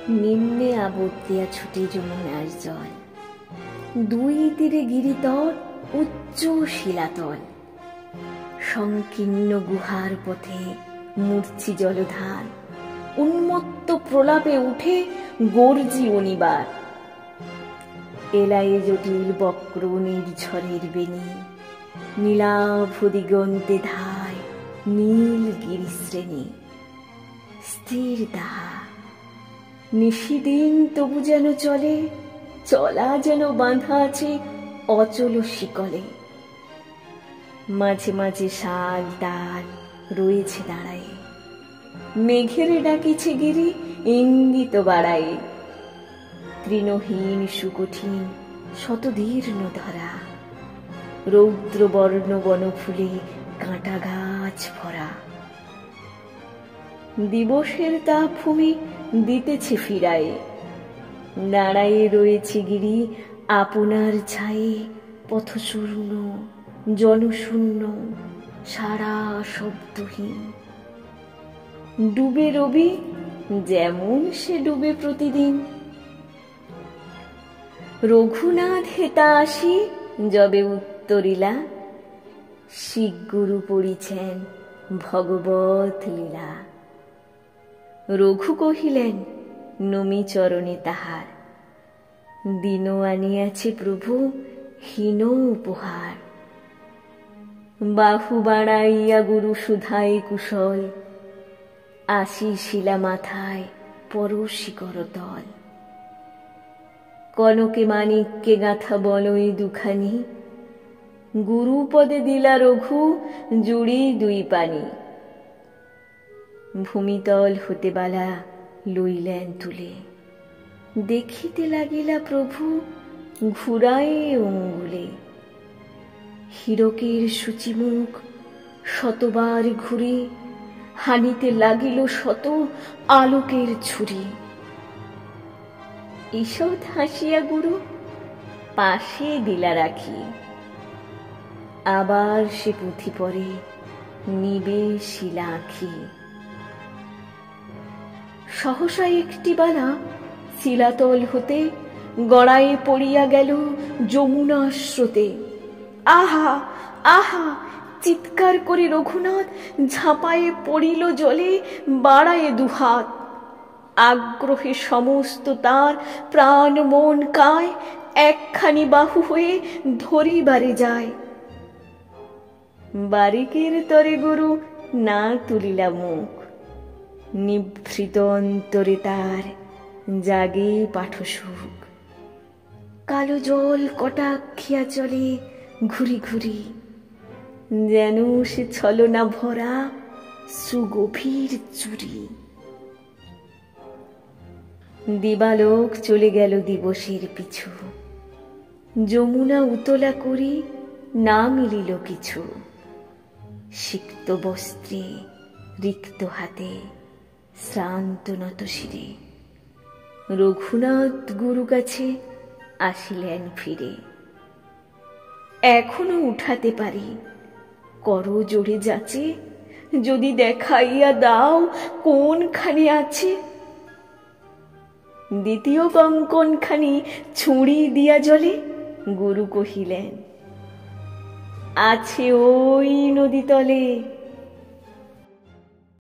নিম্নে আবর্তিয়া ছুটে যমুনার জল, দুই তীরে গিরিতট উচ্চ শিলাতল। সংকীর্ণ গুহার পথে মূর্ছি জলধার, উন্মত্ত প্রলাপে উঠে গর্জি অনিবার। এলায়ে জটিল বক্র নির্ঝরের বেণী, নীলাভ দিগন্তে ধায় নীল গিরিশ্রেণী। স্থির তাহা নিশিদিন তবু যেন চলে, চলা যেন বাঁধা আছে অচল শিকলে। মাঝে মাঝে শাল ডাল রয়েছে দাঁড়ায়ে, মেঘের ডাকিছে গিরি ইঙ্গিত বাড়ায়ে। তৃণহীন সুকঠিন শতদীর্ণ ধরা, রৌদ্র বর্ণ বনফুলে কাঁটা গাছ ভরা। দিবসের তাপ ভূমি দিতেছে ফিরায়ে, দাঁড়ায়ে রয়েছে গিরি আপনার ছায়ে। পথশূন্য জনশূন্য সারা শব্দহীন। ডুবে রবি যেমন সে ডুবে প্রতিদিন। রঘুনাথ হেতা আসি যবে উত্তরিলা, শিখ গুরু পড়িছেন ভগবত লীলা। রঘু কহিলেন নমি চরণে তাহার, দিন আনিয়াছে প্রভু হীন উপহার। বাহু বাড়াইয়া গুরু সুধাই কুশল, আসি শিলা মাথায় পরশি করতল। কনকে মানিক্যে গাঁথা বলই দুখানি, গুরু পদে দিলা রঘু জুড়ি দুই পানি। ভূমিতল হতে বালা লইলেন তুলে, দেখিতে লাগিলা প্রভু ঘুরায়ে অঙ্গুলে। হীরকের সূচিমুখ শতবার ঘুরে, হানিতে লাগিল শত আলোকের ছুরি। ঈষৎ হাসিয়া গুরু পাশে দিলা রাখি, আবার সে পুঁথি পড়ে নিবে শিলা আঁখি। সহসা একটি বালা শিলাতল হতে গড়ায়ে পড়িয়া গেল যমুনার স্রোতে। আহা আহা চিৎকার করে রঘুনাথ ঝাঁপায়ে পড়িল জলে, বাড়ায়ে দুহাত। আগ্রহে সমস্ত তার প্রাণ মন কায়, একখানি বাহু হয়ে ধরিবারে যায়। বারিকের তরে গুরু না তুলিলা মুখ, নিভৃত অন্তরে তার জাগে পাঠসুখ। কালো জল কটাক্ষিয়া চলে ঘুরি ঘুরি, যেন সে ছলনা ভরা সুগভীর চুরি। দিবালোক চলে গেল দিবসের পিছু, যমুনা উতলা করি না মিলিল কিছু। সিক্ত বস্ত্রে রিক্ত হাতে শ্রান্ত নত শিরে, রঘুনাথ গুরু কাছে আসিলেন ফিরে। এখনো উঠাতে পারি, করো জোরে যাচে, যদি দেখাইয়া দাও কোনখানি আছে। দ্বিতীয় কঙ্কনখানি ছুঁড়ি দিয়া জলে, গুরু কহিলেন আছে ওই নদী তলে।